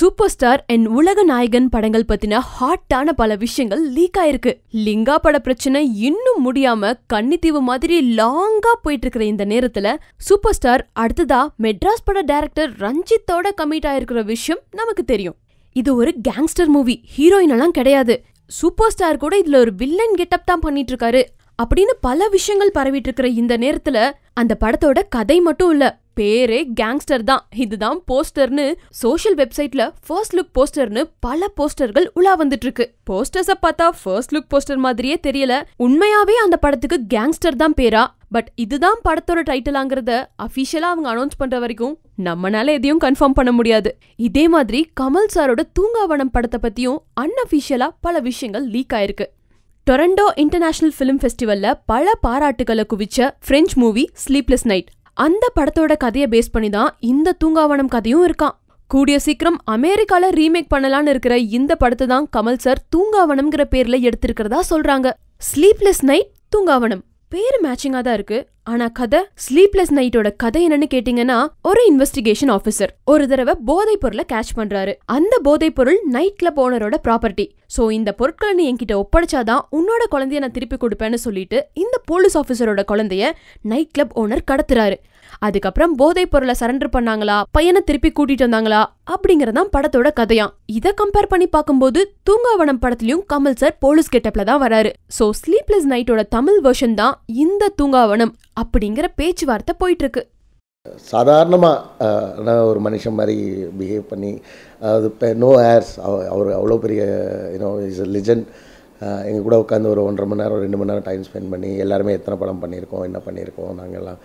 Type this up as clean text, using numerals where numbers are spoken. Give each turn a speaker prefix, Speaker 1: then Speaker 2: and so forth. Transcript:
Speaker 1: Super star and உலக நாயகன் படங்கள் பத்தின ஹாட்டான பல விஷயங்கள் லீக் ஆயிருக்கு. லிங்கா பட பிரச்சனை இன்னும் முடியாம கன்னித்தீவு மாதிரி லாங்கா போயிட்டு இருக்கிற இந்த நேரத்துல சூப்பர் ஸ்டார் அடுத்ததா மெட்ராஸ் பட டைரக்டர் ரஞ்சித்தோட கமிட் ஆயிருக்கிற விஷயம் நமக்கு தெரியும். இது ஒரு கேங்ஸ்டர் மூவி, ஹீரோயின் எல்லாம் கிடையாது. சூப்பர் ஸ்டார் கூட இதுல ஒரு வில்லன் கெட்டப் தான் பண்ணிட்டு இருக்காரு அப்படின்னு பல விஷயங்கள் பரவிட்டு இருக்கிற இந்த நேரத்துல அந்த படத்தோட கதை மட்டும் இல்ல, பேரே கேங்ஸ்டர் தான். இதுதான் போஸ்டர்னு சோஷியல் வெப்சைட்ல ஃபர்ஸ்ட் லுக் போஸ்டர்னு பல போஸ்டர்கள் உலா வந்துட்டு இருக்கு. போஸ்டர்ஸ பார்த்தா ஃபர்ஸ்ட் லுக் போஸ்டர் மாதிரியே தெரியல. உண்மையாவே அந்த படத்துக்கு கேங்ஸ்டர் தான் பேரா? பட் இதுதான் படத்தோட டைட்டிலாங்கிறத அபிஷியலா அவங்க அனௌன்ஸ் பண்ற வரைக்கும் நம்மனால எதையும் கன்ஃபார்ம் பண்ண முடியாது. இதே மாதிரி கமல் சாரோட தூங்காவனம் படத்தை பத்தியும் அன்அபிஷியலா பல விஷயங்கள் லீக் ஆயிருக்கு. டொரண்டோ இன்டர்நேஷனல் ஃபிலிம் ஃபெஸ்டிவல்ல பல பாராட்டுகளை குவிச்ச பிரெஞ்சு மூவி ஸ்லீப்லெஸ் நைட், அந்த படத்தோட கதையை பேஸ் பண்ணி தான் இந்த தூங்காவனம் கதையும் இருக்கான். கூடிய சீக்கிரம் அமெரிக்கால ரீமேக் பண்ணலான்னு இருக்கிற இந்த படத்தை தான் கமல் சார் தூங்காவனம்ங்கிற பேர்ல எடுத்திருக்கிறதா சொல்றாங்க. ஸ்லீப்லெஸ் நைட் தூங்காவனம் பேரு மேட்சிங்கா தான் இருக்கு. ஆனா கதை ஸ்லீப்லெஸ் நைட்டோட கதை என்னன்னு கேட்டீங்கன்னா, ஒரு இன்வெஸ்டிகேஷன் ஆபீசர் ஒரு தடவை போதைப் பொருளை கேட்ச் பண்றாரு. அந்த போதைப் பொருள் நைட் கிளப் ஓனரோட ப்ராப்பர்ட்டி. சோ இந்த பொருட்களை நீ என்கிட்ட ஒப்படைச்சாதான் உன்னோட குழந்தைய நான் திருப்பி கொடுப்பேன்னு சொல்லிட்டு இந்த போலீஸ் ஆபீசரோட குழந்தைய நைட் கிளப் ஓனர் கடத்துறாரு. அதுக்கப்புறம் போதைப் பொருளை சரண்டர் பண்ணாங்களா, பையனை திருப்பி கூட்டிட்டு வந்தாங்களா அப்படிங்கறதான் படத்தோட கதையாம். இத கம்பேர் பண்ணி பார்க்கும்போது தூங்காவனம் படத்திலயும் கமல் சார் போலீஸ் கெட்டப்ல தான் வராரு. சோ ஸ்லீப்லெஸ் நைட்டோட தமிழ் வெர்ஷன் தான் இந்த தூங்காவனம் அப்படிங்கிற பேச்சுவார்த்தை போயிட்டு இருக்கு.
Speaker 2: சாதாரணமாக ஒரு மனுஷன் மாதிரி பிஹேவ் பண்ணி, அதாவது இப்போ நோ ஹேர்ஸ், அவர் அவ்வளோ பெரிய இஸ் அ லிஜெண்ட். எங்கள் கூட உட்காந்து ஒரு 1.5 மணி நேரம் 2 மணி நேரம் டைம் ஸ்பெண்ட் பண்ணி எல்லாருமே எத்தனை படம் பண்ணியிருக்கோம், என்ன பண்ணியிருக்கோம், நாங்கள்லாம்